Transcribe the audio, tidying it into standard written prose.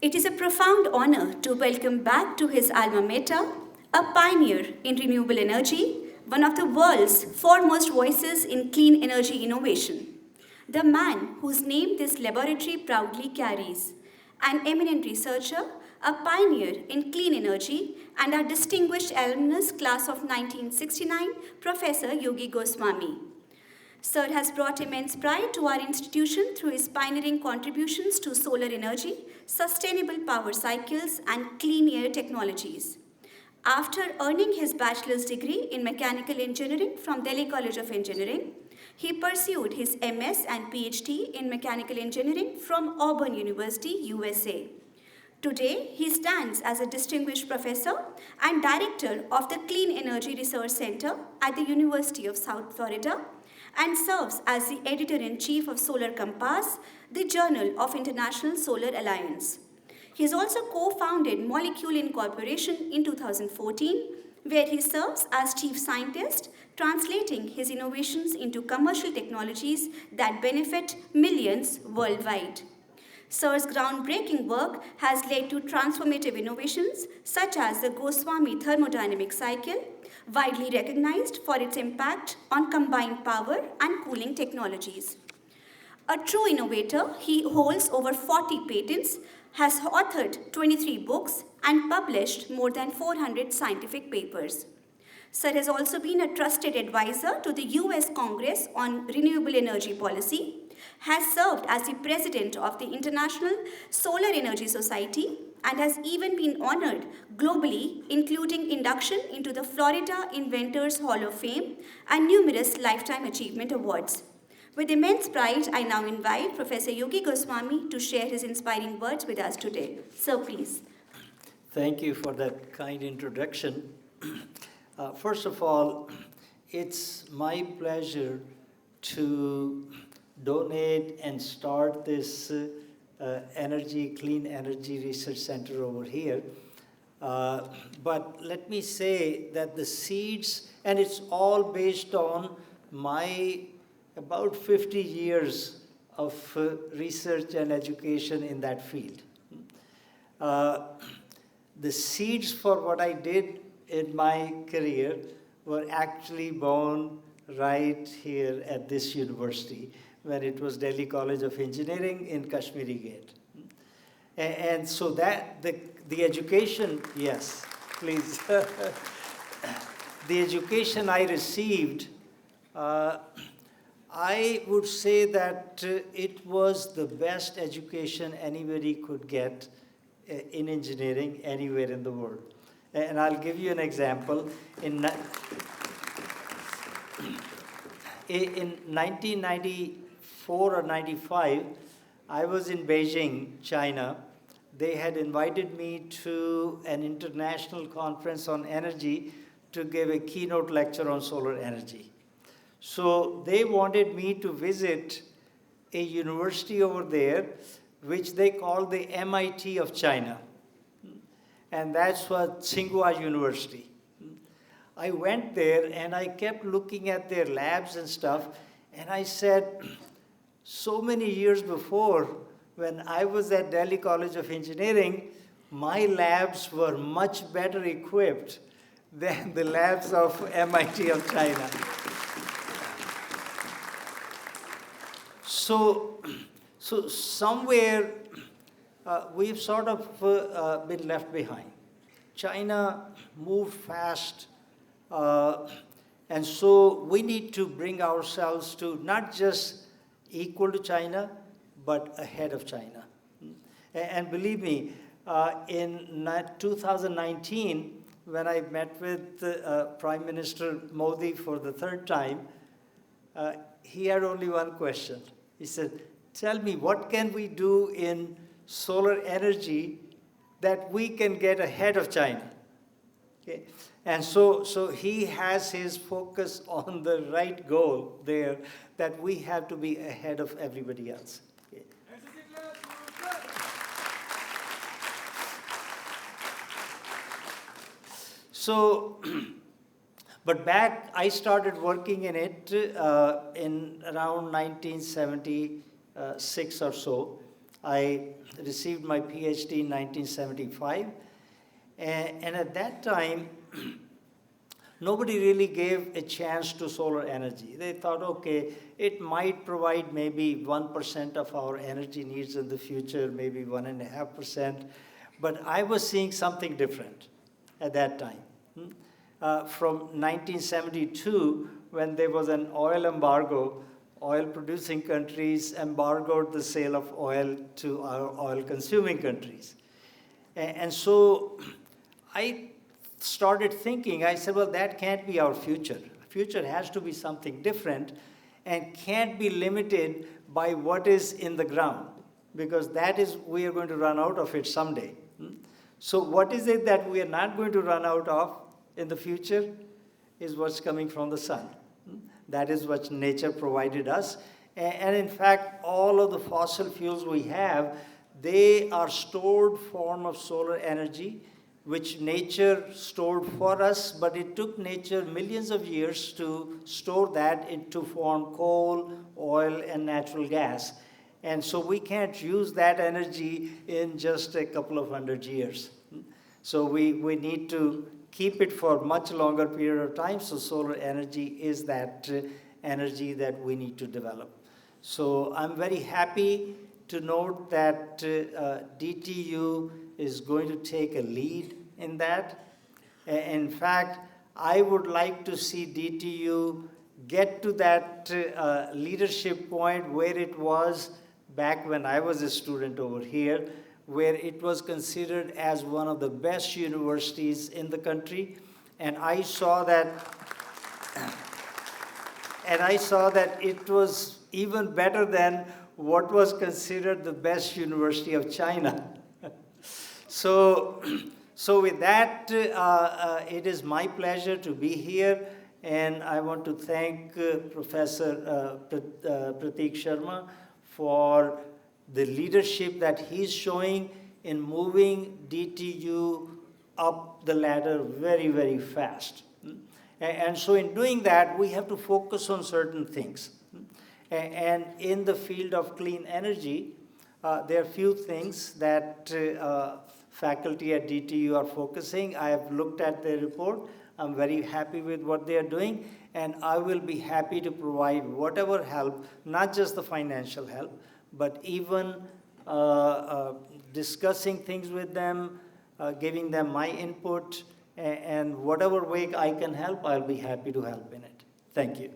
It is a profound honor to welcome back to his alma mater a pioneer in renewable energy, one of the world's foremost voices in clean energy innovation, the man whose name this laboratory proudly carries, an eminent researcher, a pioneer in clean energy, and our distinguished alumnus class of 1969, Professor Yogi Goswami. Sir has brought immense pride to our institution through his pioneering contributions to solar energy, sustainable power cycles, and clean air technologies. After earning his bachelor's degree in mechanical engineering from Delhi College of Engineering, he pursued his MS and PhD in mechanical engineering from Auburn University, USA. Today, he stands as a distinguished professor and director of the Clean Energy Research Center at the University of South Florida and serves as the editor-in-chief of Solar Compass, the Journal of International Solar Alliance. He has also co-founded Molecule Incorporation in 2014, where he serves as chief scientist, translating his innovations into commercial technologies that benefit millions worldwide. Sir's groundbreaking work has led to transformative innovations such as the Goswami thermodynamic cycle, widely recognized for its impact on combined power and cooling technologies. A true innovator, he holds over 40 patents, has authored 23 books, and published more than 400 scientific papers. Sir has also been a trusted advisor to the US Congress on Renewable Energy Policy, has served as the president of the International Solar Energy Society, and has even been honored globally, including induction into the Florida Inventors Hall of Fame and numerous Lifetime Achievement Awards. With immense pride, I now invite Professor Yogi Goswami to share his inspiring words with us today. Sir, please. Thank you for that kind introduction. First of all, it's my pleasure to donate and start this clean energy research center over here. But let me say that the seeds, and it's all based on my about 50 years of research and education in that field. The seeds for what I did in my career were actually born right here at this university, when it was Delhi College of Engineering in Kashmiri Gate. And so that, the education, yes, please. The education I received, I would say that it was the best education anybody could get in engineering anywhere in the world. And I'll give you an example. In 1994 or 95, I was in Beijing, China. They had invited me to an international conference on energy to give a keynote lecture on solar energy. So they wanted me to visit a university over there, which they call the MIT of China. And that's what Tsinghua University. I went there and I kept looking at their labs and stuff, and I said, so many years before, when I was at Delhi College of Engineering, my labs were much better equipped than the labs of MIT of China. So somewhere we've sort of been left behind. China moved fast, and so we need to bring ourselves to not just equal to China, but ahead of China. And believe me, in 2019, when I met with Prime Minister Modi for the third time, he had only one question. He said, tell me, what can we do in solar energy that we can get ahead of China? Okay. And so he has his focus on the right goal there, that we have to be ahead of everybody else. Okay. So, but I started working in it in around 1976 or so. I received my PhD in 1975. And at that time, nobody really gave a chance to solar energy. They thought, okay, it might provide maybe 1% of our energy needs in the future, maybe 1.5%. But I was seeing something different at that time. From 1972, when there was an oil embargo, oil-producing countries embargoed the sale of oil to our oil-consuming countries. And so I started thinking, I said, well, that can't be our future. Future has to be something different and can't be limited by what is in the ground, because that is, we are going to run out of it someday. So what is it that we are not going to run out of in the future is what's coming from the sun. That is what nature provided us. And in fact, all of the fossil fuels we have, they are stored form of solar energy, which nature stored for us, but it took nature millions of years to store that into form coal, oil, and natural gas. And so we can't use that energy in just a couple of 100 years. So we need to keep it for a much longer period of time. So solar energy is that energy that we need to develop. So I'm very happy to note that DTU is going to take a lead in that. In fact, I would like to see DTU get to that leadership point where it was back when I was a student over here, where it was considered as one of the best universities in the country. And I saw that it was even better than what was considered the best university of China. So with that, it is my pleasure to be here, and I want to thank Professor Prateek Sharma for the leadership that he's showing in moving DTU up the ladder very, very fast. And so in doing that, we have to focus on certain things. And in the field of clean energy, there are few things that faculty at DTU are focusing. I have looked at their report. I'm very happy with what they are doing, and I will be happy to provide whatever help, not just the financial help, but even discussing things with them, giving them my input, and whatever way I can help, I'll be happy to help in it. Thank you.